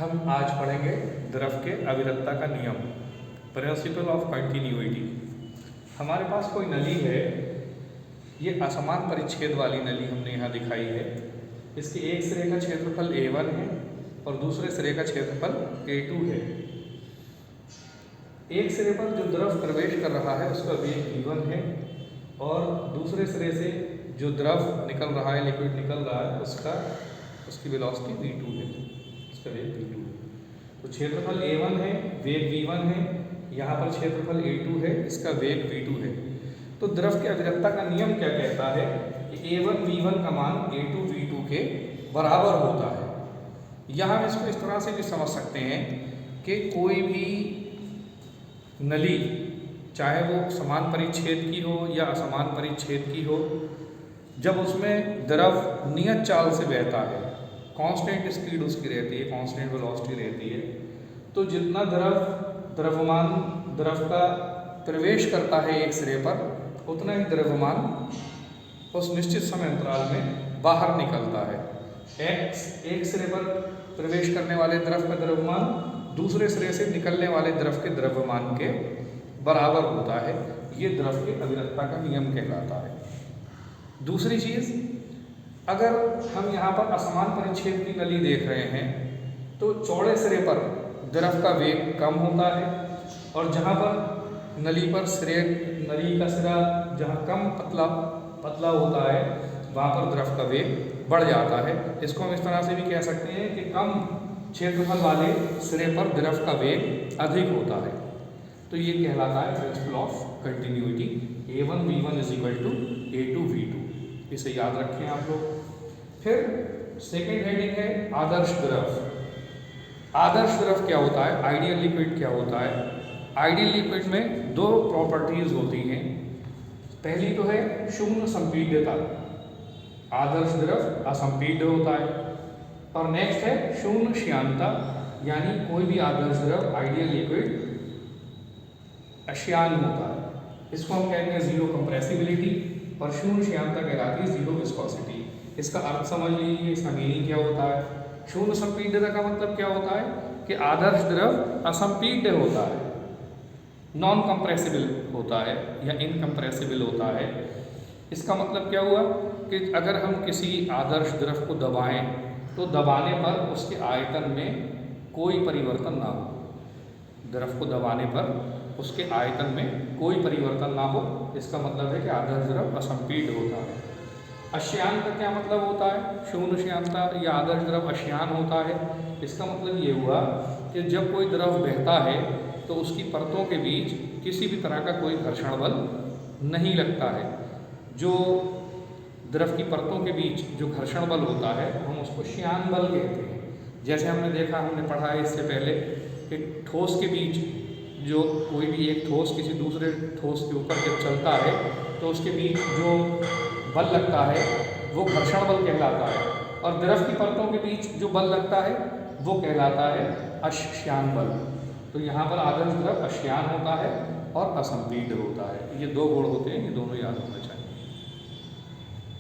हम आज पढ़ेंगे द्रव के अविरतता का नियम, प्रिंसिपल ऑफ कंटिन्यूटी। हमारे पास कोई नली है, ये असमान परिच्छेद वाली नली हमने यहाँ दिखाई है। इसके एक सिरे का क्षेत्रफल A1 है और दूसरे सिरे का क्षेत्रफल A2 है। एक सिरे पर जो द्रव प्रवेश कर रहा है उसका वेग V1 है और दूसरे सिरे से जो द्रव निकल रहा है, लिक्विड निकल रहा है, उसकी वेलोसिटी V2 है, उसका वेग V2 है। तो क्षेत्रफल A1 है, वेग V1 है, यहाँ पर क्षेत्रफल A2 है, इसका वेग V2 है। तो द्रव के अविरतता का नियम क्या कहता है कि A1 V1 का मान A2 V2 के बराबर होता है। यहाँ हम इसको इस तरह से भी समझ सकते हैं कि कोई भी नली, चाहे वो समान परिच्छेद की हो या असमान परिच्छेद की हो, जब उसमें द्रव नियत चाल से बहता है, कांस्टेंट स्पीड उसकी रहती है, कांस्टेंट वेलोसिटी रहती है, तो जितना द्रव का प्रवेश करता है एक सिरे पर, उतना ही द्रव्यमान उस निश्चित समय अंतराल में बाहर निकलता है। एक सिरे पर प्रवेश करने वाले द्रव का द्रव्यमान दूसरे सिरे से निकलने वाले द्रव के द्रव्यमान के बराबर होता है। ये द्रव के अविरतता का नियम कहलाता है। दूसरी चीज़, अगर हम यहाँ पर असमान परिच्छेद की नली देख रहे हैं तो चौड़े सिरे पर द्रव का वेग कम होता है और जहाँ पर नली का सिरा जहाँ कम पतला होता है, वहाँ पर द्रव का वेग बढ़ जाता है। इसको हम इस तरह से भी कह सकते हैं कि कम क्षेत्रफल वाले सिरे पर द्रव का वेग अधिक होता है। तो ये कहलाता है principle of continuity. A1 V1 is equal to A2 V2, इसे याद रखें आप लोग। फिर सेकेंड हेडिंग है आदर्श द्रव। आदर्श द्रव क्या होता है, आइडियल लिक्विड क्या होता है। आइडियल लिक्विड में दो प्रॉपर्टीज होती हैं। पहली तो है शून्य संपीड्यता, आदर्श द्रव असंपीड्य होता है। और नेक्स्ट है शून्य श्यानता, यानी कोई भी आदर्श द्रव आइडियल लिक्विड अश्यान होता है। इसको हम कहते हैं जीरो कंप्रेसिबिलिटी और शून्य श्यानता कहलाती है जीरो विस्कोसिटी। इसका अर्थ समझ लीजिए, इसका मीनिंग क्या होता है। शून्य संपीड्यता का मतलब क्या होता है कि आदर्श द्रव असंपीड्य होता है, नॉन कंप्रेसिबल होता है या इनकंप्रेसिबल होता है। इसका मतलब क्या हुआ कि अगर हम किसी आदर्श द्रव को दबाएं तो दबाने पर उसके आयतन में कोई परिवर्तन ना हो। द्रव को दबाने पर उसके आयतन में कोई परिवर्तन ना हो, इसका मतलब है कि आदर्श द्रव असंपीड्य होता है। अश्यान का क्या मतलब होता है, शून्य श्यानता या आदर्श द्रव अश्यान होता है। इसका मतलब ये हुआ कि जब कोई द्रव बहता है तो उसकी परतों के बीच किसी भी तरह का कोई घर्षण बल नहीं लगता है। जो द्रव की परतों के बीच जो घर्षण बल होता है हम उसको श्यान बल कहते हैं। जैसे हमने पढ़ा है इससे पहले कि ठोस के बीच जो कोई भी एक ठोस किसी दूसरे ठोस के ऊपर जब चलता है तो उसके बीच जो बल लगता है वो घर्षण बल कहलाता है, और द्रव की परतों के बीच जो बल लगता है वो कहलाता है अश्यान बल। तो यहाँ पर आदर्श द्रव अश्यान होता है और असंपीड्य होता है। ये दो गुण होते हैं, ये दोनों याद होना चाहिए।